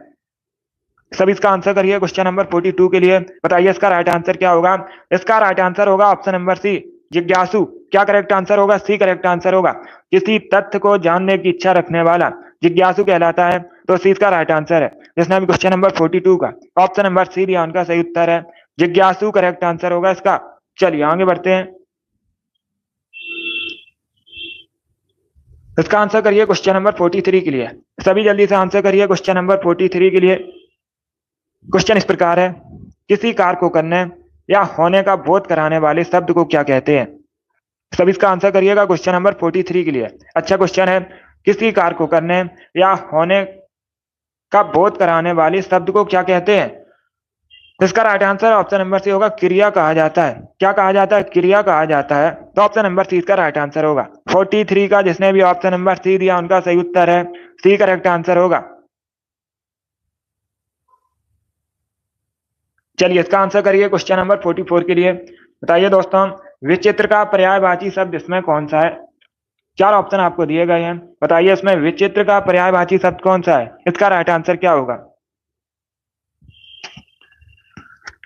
सब इसका आंसर करिए क्वेश्चन नंबर 42 के लिए। बताइए इसका राइट आंसर क्या होगा। इसका राइट आंसर होगा ऑप्शन नंबर सी जिज्ञासु। क्या करेक्ट आंसर होगा। सी करेक्ट आंसर होगा। किसी तथ्य को जानने की इच्छा रखने वाला जिज्ञासु कहलाता है, तो सी इसका राइट आंसर है। जिसने भी क्वेश्चन नंबर 42 का ऑप्शन नंबर सी दिया उनका सही उत्तर है। जिज्ञासु करेक्ट आंसर होगा इसका। चलिए आगे बढ़ते हैं। इसका आंसर करिए क्वेश्चन नंबर 43 के लिए। सभी जल्दी से आंसर करिए क्वेश्चन नंबर 43 के लिए। क्वेश्चन इस प्रकार है। किसी कार्य को करने या होने का बोध कराने वाले शब्द को क्या कहते हैं। सब इसका आंसर करिएगा क्वेश्चन नंबर 43 के लिए। अच्छा क्वेश्चन है। किसी कार्य को करने या होने का बोध कराने वाले शब्द को क्या कहते हैं। इसका right answer option number C होगा क्रिया कहा जाता है। क्या कहा जाता है। क्रिया कहा जाता है, तो ऑप्शन नंबर सी इसका राइट आंसर होगा। 43 का जिसने भी ऑप्शन नंबर सी दिया उनका सही उत्तर है। सी करेक्ट आंसर होगा। चलिए इसका आंसर करिए क्वेश्चन नंबर 44 के लिए। बताइए दोस्तों विचित्र का पर्यायवाची शब्द इसमें कौन सा है। चार ऑप्शन आपको दिए गए हैं। बताइए इसमें विचित्र का पर्यायवाची शब्द कौन सा है। इसका राइट आंसर क्या होगा।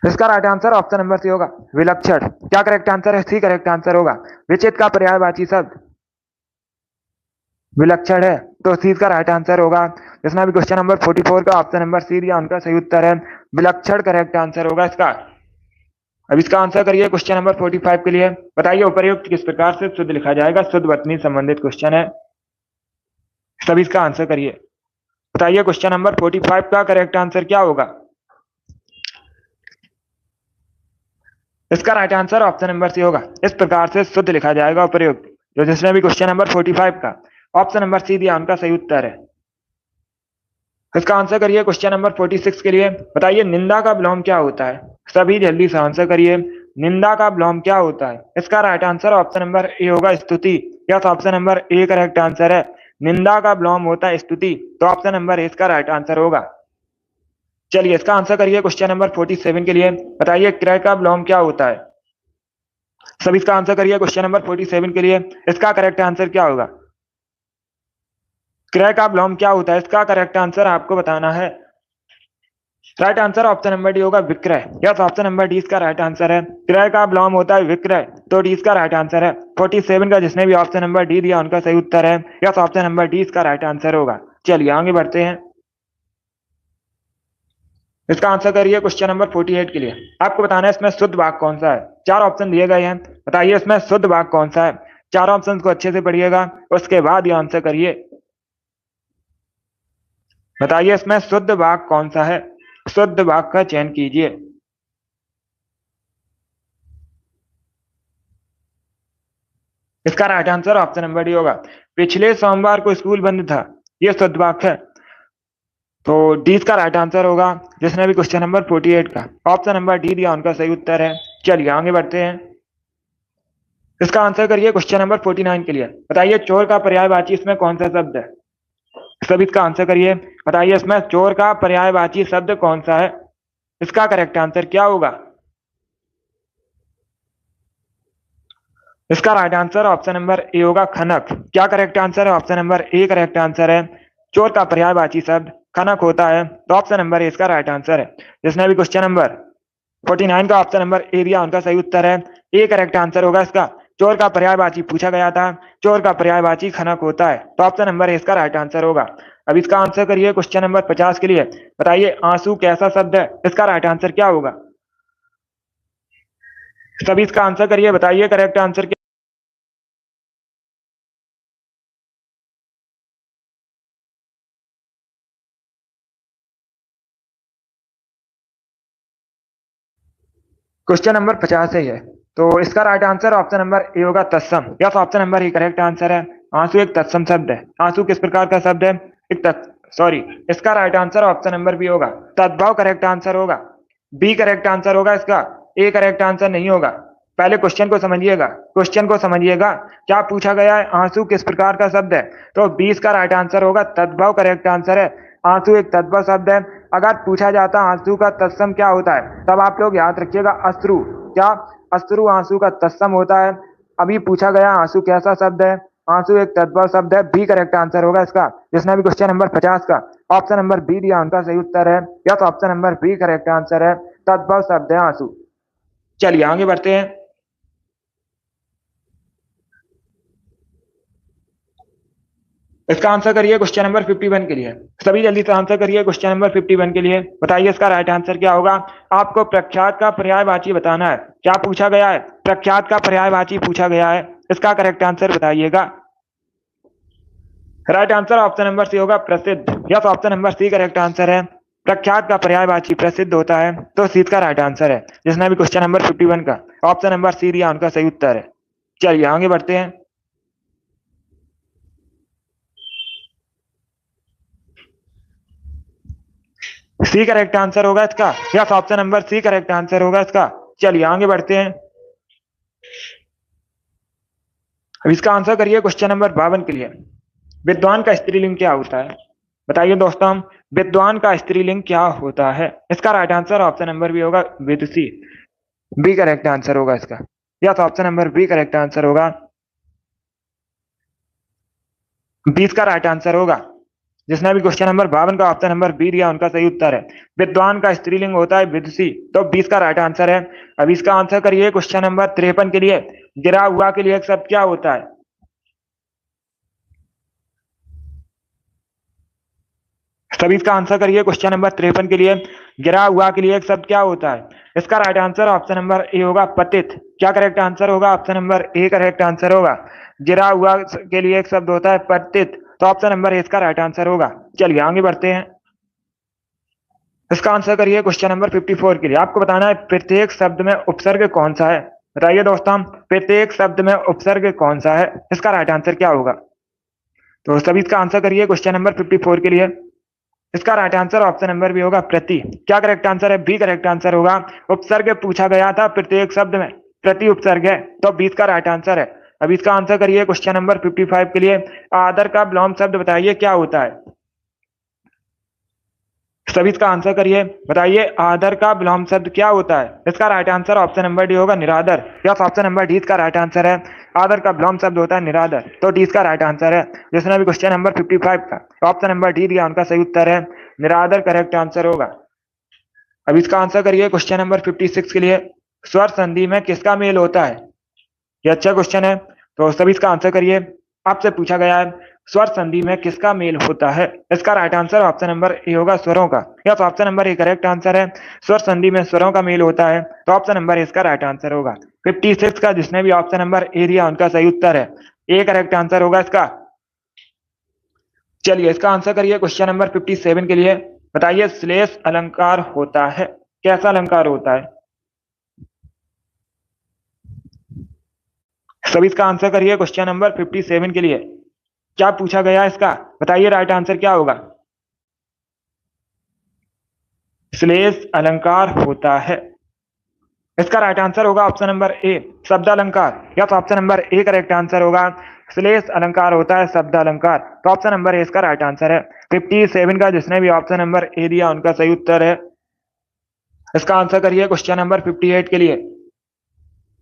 इसका right answer option number C होगा विलक्षण। क्या करेक्ट आंसर है। सी करेक्ट आंसर होगा। विचित्र का पर्यायवाची शब्द विलक्षण है, तो सी इसका राइट आंसर होगा। जिसने भी क्वेश्चन नंबर 44 का ऑप्शन नंबर सी दिया उनका सही उत्तर है। विलक्षण करेक्ट आंसर होगा इसका। अब इसका आंसर करिए क्वेश्चन नंबर 45 के लिए। बताइए उपर्युक्त किस प्रकार से शुद्ध लिखा जाएगा। शुद्ध वर्तनी संबंधित क्वेश्चन है। सभी इसका आंसर करिए। बताइए क्वेश्चन नंबर 45 का करेक्ट आंसर क्या होगा। इसका right answer option number C होगा इस प्रकार से शुद्ध लिखा जाएगा उपर्युक्त। जो जिसने भी क्वेश्चन नंबर 45 का ऑप्शन नंबर सी दिया उनका सही उत्तर है। इसका आंसर करिए क्वेश्चन नंबर 46 के लिए। बताइए निंदा का विलोम क्या होता है। सभी जल्दी से आंसर करिए। निंदा का विलोम क्या होता है। इसका right answer option number A होगा स्तुति। Yes, option number A correct answer है। निंदा का विलोम होता है स्तुति, तो ऑप्शन नंबर ए इसका राइट आंसर होगा। चलिए इसका आंसर करिए क्वेश्चन नंबर 47 के लिए। बताइए क्रय का विलोम क्या होता है। सभी इसका आंसर करिए क्वेश्चन नंबर 47 के लिए। इसका करेक्ट आंसर क्या होगा। क्रय का विलोम क्या होता है। इसका करेक्ट आंसर आपको बताना है। Right answer option number D होगा विक्रय। यस, ऑप्शन नंबर डी इसका राइट आंसर है। क्रय का विलोम होता है विक्रय, तो डी इसका राइट आंसर है। 47 का जिसने भी ऑप्शन नंबर डी दिया उनका सही उत्तर है। यस, ऑप्शन नंबर डी इसका राइट आंसर होगा। चलिए आगे बढ़ते हैं। इसका आंसर करिए क्वेश्चन नंबर 48 के लिए। आपको बताना है इसमें शुद्ध वाक्य कौन सा है। चार ऑप्शन दिए गए हैं। बताइए इसमें शुद्ध वाक्य कौन सा है। चारों ऑप्शन को अच्छे से पढ़िएगा, उसके बाद ये आंसर करिए। बताइए इसमें शुद्ध वाक्य कौन सा है, शुद्ध वाक्य का चयन कीजिए। इसका right answer option number D होगा, पिछले सोमवार को स्कूल बंद था, ये शुद्ध वाक्य है। तो डी इसका राइट आंसर होगा, जिसने भी क्वेश्चन नंबर 48 का ऑप्शन नंबर डी दिया उनका सही उत्तर है। चलिए आगे बढ़ते हैं, इसका आंसर करिए क्वेश्चन नंबर 49 के लिए। बताइए चोर का पर्यायवाची इसमें कौन सा शब्द है, सभी इसका आंसर करिए। बताइए इसमें चोर का पर्यायवाची शब्द कौन सा है, इसका करेक्ट आंसर क्या होगा। इसका right answer option number A होगा, खनक। क्या करेक्ट आंसर है, option number A correct answer है। चोर का पर्यायवाची शब्द खनक होता है, तो ऑप्शन नंबर ए इसका राइट आंसर है। जिसने भी क्वेश्चन नंबर 49 का ऑप्शन नंबर ए दिया उनका सही उत्तर है, ए करेक्ट आंसर होगा इसका। चोर का पर्यायवाची पूछा गया था, चोर का पर्यायवाची खनक होता है, तो ऑप्शन नंबर ए इसका राइट आंसर होगा। अब इसका आंसर करिए क्वेश्चन नंबर 50 के लिए। बताइए आंसू कैसा शब्द है, इसका राइट आंसर क्या होगा। सभी इसका आंसर करिए, बताइए करेक्ट आंसर क्या। क्वेश्चन नंबर 50 है ये, तो इसका right answer option number A होगा, तत्सम। Yes, option number A correct answer है। आंसू एक तत्सम शब्द है। आंसू किस प्रकार का शब्द है, एक सॉरी, इसका right answer option number B होगा, तद्भव करेक्ट आंसर होगा। बी करेक्ट आंसर होगा इसका, ए करेक्ट आंसर नहीं होगा। पहले क्वेश्चन को समझिएगा, क्वेश्चन को समझिएगा, क्या पूछा गया है, आंसू किस प्रकार का शब्द है, तो 20 का राइट आंसर होगा, तद्भव करेक्ट आंसर है। आंसू एक तद्भव शब्द है। अगर पूछा जाता आंसू का तत्सम क्या होता है, तब आप लोग याद रखिएगा अश्रु। क्या, अश्रु आंसू का तत्सम होता है। अभी पूछा गया आंसू कैसा शब्द है, आंसू एक तद्भव शब्द है, बी करेक्ट आंसर होगा इसका। जिसने भी क्वेश्चन नंबर 50 का ऑप्शन नंबर बी दिया उनका सही उत्तर है, या तो option number B correct answer है, तद्भव शब्द है आंसू। चलिए आगे बढ़ते हैं, इसका आंसर करिए क्वेश्चन नंबर 51 के लिए। सभी जल्दी से आंसर करिए क्वेश्चन नंबर 51 के लिए। बताइए इसका राइट आंसर क्या होगा। आपको प्रख्यात का पर्यायवाची बताना है। क्या पूछा गया है, प्रख्यात का पर्यायवाची पूछा गया है, इसका करेक्ट आंसर बताइएगा। Right answer option number C होगा, प्रसिद्ध। Yes, option number C correct answer है। प्रख्यात का पर्यायवाची प्रसिद्ध होता है, तो सी का राइट आंसर है। जिसने भी क्वेश्चन नंबर 51 का ऑप्शन नंबर सी दिया उनका सही उत्तर है। चलिए आगे बढ़ते हैं, सी करेक्ट आंसर होगा इसका। Yes, option number C correct answer होगा इसका। चलिए आगे बढ़ते हैं, अब इसका आंसर करिए क्वेश्चन नंबर 52 के लिए। विद्वान का स्त्रीलिंग क्या होता है, बताइए दोस्तों, विद्वान का स्त्रीलिंग क्या होता है। इसका right answer option number B होगा, विदुषी। बी करेक्ट आंसर होगा इसका। Yes, option number B correct answer होगा, 20 का राइट आंसर होगा। जिसने भी क्वेश्चन नंबर 52 का ऑप्शन नंबर बी दिया उनका सही उत्तर है। विद्वान का स्त्रीलिंग होता है विदुषी, तो 20 का राइट आंसर है। अब इसका आंसर करिए क्वेश्चन नंबर 53 के लिए। गिरा हुआ के लिए एक शब्द क्या होता है, सभी इसका आंसर करिए क्वेश्चन नंबर 53 के लिए। गिरा हुआ के लिए एक शब्द क्या होता है, इसका right answer option number A होगा, पतित। क्या करेक्ट आंसर होगा, option number A correct answer होगा। गिरा हुआ के लिए एक शब्द होता है पतित, तो ऑप्शन नंबर ए इसका राइट आंसर होगा। चलिए आगे बढ़ते हैं, इसका आंसर करिए क्वेश्चन नंबर 54 के लिए। आपको बताना है प्रत्येक शब्द में उपसर्ग कौन सा है। बताइए दोस्तों, प्रत्येक शब्द में उपसर्ग कौन सा है, इसका राइट आंसर क्या होगा। तो सभी इसका आंसर करिए क्वेश्चन नंबर 54 के लिए। इसका right answer option number B होगा, प्रति। क्या करेक्ट आंसर है, बी करेक्ट आंसर होगा। उपसर्ग पूछा गया था प्रत्येक शब्द में, प्रति उपसर्ग है, तो 20 का राइट आंसर है। अब इसका आंसर करिए क्वेश्चन नंबर 55 के लिए। आदर का विलोम शब्द बताइए क्या होता है, सभी इसका आंसर करिए। बताइए आदर का विलोम शब्द क्या होता है, इसका right answer option number D होगा, निरादर। यस, ऑप्शन नंबर डी इसका राइट आंसर है। आदर का विलोम शब्द होता है निरादर, तो डी इसका राइट आंसर है। जिसने भी क्वेश्चन नंबर 55 का ऑप्शन नंबर डी दिया उनका सही उत्तर है, निरादर करेक्ट आंसर होगा। अब इसका आंसर करिए क्वेश्चन नंबर 56 के लिए। स्वर संधि में किसका मेल होता है, ये अच्छा क्वेश्चन है, तो सभी इसका आंसर करिए। आपसे पूछा गया है स्वर संधि में किसका मेल होता है? इसका right answer option number A होगा स्वरों का। Yes, option number A correct answer है। स्वर संधि में स्वरों का मेल होता है, तो ऑप्शन नंबर ए इसका राइट आंसर होगा। 56 का जिसने भी ऑप्शन नंबर ए दिया उनका सही उत्तर है, ए करेक्ट आंसर होगा इसका। चलिए इसका आंसर करिए क्वेश्चन नंबर 57 के लिए। बताइए श्लेष अलंकार होता है, कैसा अलंकार होता है? सभी इसका आंसर करिए क्वेश्चन नंबर 57 के लिए। क्या पूछा गया इसका? बताइए राइट आंसर क्या होगा? श्लेष अलंकार होता है, इसका राइट आंसर होगा ऑप्शन नंबर ए शब्द अलंकार। Yes, option number A correct answer होगा। श्लेष अलंकार होता है शब्द अलंकार, तो ऑप्शन नंबर ए इसका राइट आंसर है। 57 का जिसने भी ऑप्शन नंबर ए दिया उनका सही उत्तर है। इसका आंसर करिए क्वेश्चन नंबर 58 के लिए।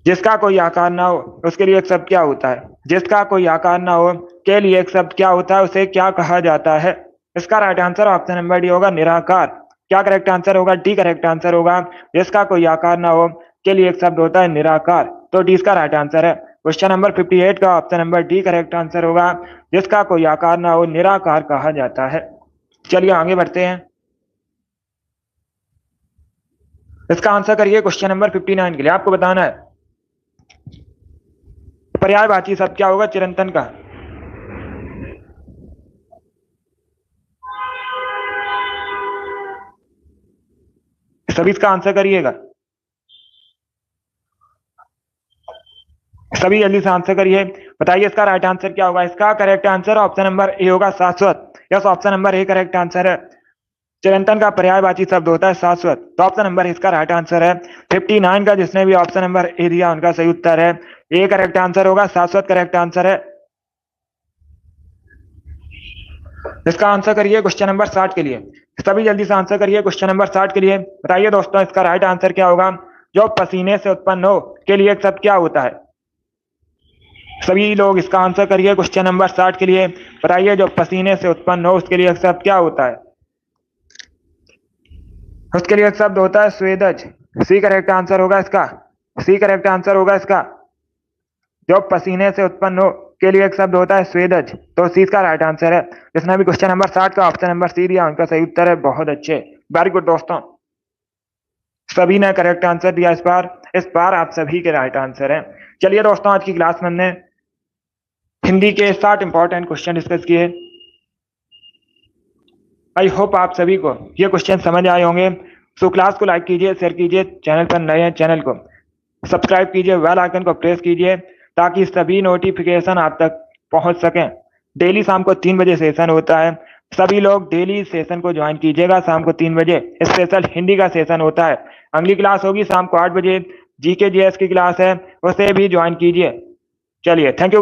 जिसका कोई आकार ना हो उसके लिए एक शब्द क्या होता है? जिसका कोई आकार ना हो के लिए एक शब्द क्या होता है, उसे क्या कहा जाता है? इसका right answer option number D होगा निराकार। क्या करेक्ट आंसर होगा? डी करेक्ट आंसर होगा। जिसका कोई आकार ना हो के लिए एक शब्द होता है निराकार, तो डी इसका राइट आंसर है। क्वेश्चन नंबर 58 का option number D correct answer होगा। जिसका कोई आकार ना हो निराकार कहा जाता है। चलिए आगे बढ़ते हैं। इसका आंसर करिए क्वेश्चन नंबर 59 के लिए। आपको बताना है पर्यायवाची शब्द क्या होगा चिरंतन का? सभी इसका आंसर करिएगा, सभी जल्दी से आंसर करिए। बताइए इसका राइट आंसर क्या होगा? इसका correct answer option number A होगा शाश्वत। Yes, option number A correct answer है। चिरंतन का पर्यायवाची शब्द होता है शाश्वत, तो ऑप्शन नंबर इसका राइट आंसर है। 59 का जिसने भी ऑप्शन नंबर ए दिया उनका सही उत्तर है, ए करेक्ट आंसर होगा। शाश्वत करेक्ट आंसर है। इसका आंसर करिए क्वेश्चन नंबर 60 के लिए। सभी जल्दी से आंसर करिए क्वेश्चन नंबर 60 के लिए। बताइए दोस्तों इसका राइट आंसर क्या होगा? जो पसीने से उत्पन्न हो के लिए एक शब्द क्या होता है? सभी लोग इसका आंसर करिए क्वेश्चन नंबर 60 के लिए। बताइए जो पसीने से उत्पन्न हो उसके लिए एक शब्द क्या होता है? उसके लिए एक शब्द होता है स्वेदज। सी करेक्ट आंसर होगा इसका। सी करेक्ट आंसर होगा इसका। जो पसीने से उत्पन्न हो के लिए एक शब्द होता है स्वेदज, तो सी का राइट आंसर है। जिसने भी क्वेश्चन नंबर 60 का ऑप्शन नंबर सी दिया उनका सही उत्तर है। बहुत अच्छे, वेरी गुड दोस्तों, सभी ने करेक्ट आंसर दिया। इस बार आप सभी के राइट आंसर हैं। चलिए दोस्तों आज की क्लास में हमने हिंदी के 60 इंपॉर्टेंट क्वेश्चन डिस्कस किए। आई होप आप सभी को ये क्वेश्चन समझ आए होंगे। सो क्लास को लाइक कीजिए, शेयर कीजिए, चैनल पर नए हैं चैनल को सब्सक्राइब कीजिए, बेल आइकन को प्रेस कीजिए ताकि सभी नोटिफिकेशन आप तक पहुंच सकें। डेली शाम को 3 बजे सेशन होता है, सभी लोग डेली सेशन को ज्वाइन कीजिएगा। शाम को 3 बजे स्पेशल हिंदी का सेशन होता है। अगली क्लास होगी शाम को 8 बजे, जीके जीएस की क्लास है, उसे भी ज्वाइन कीजिए। चलिए थैंक यू।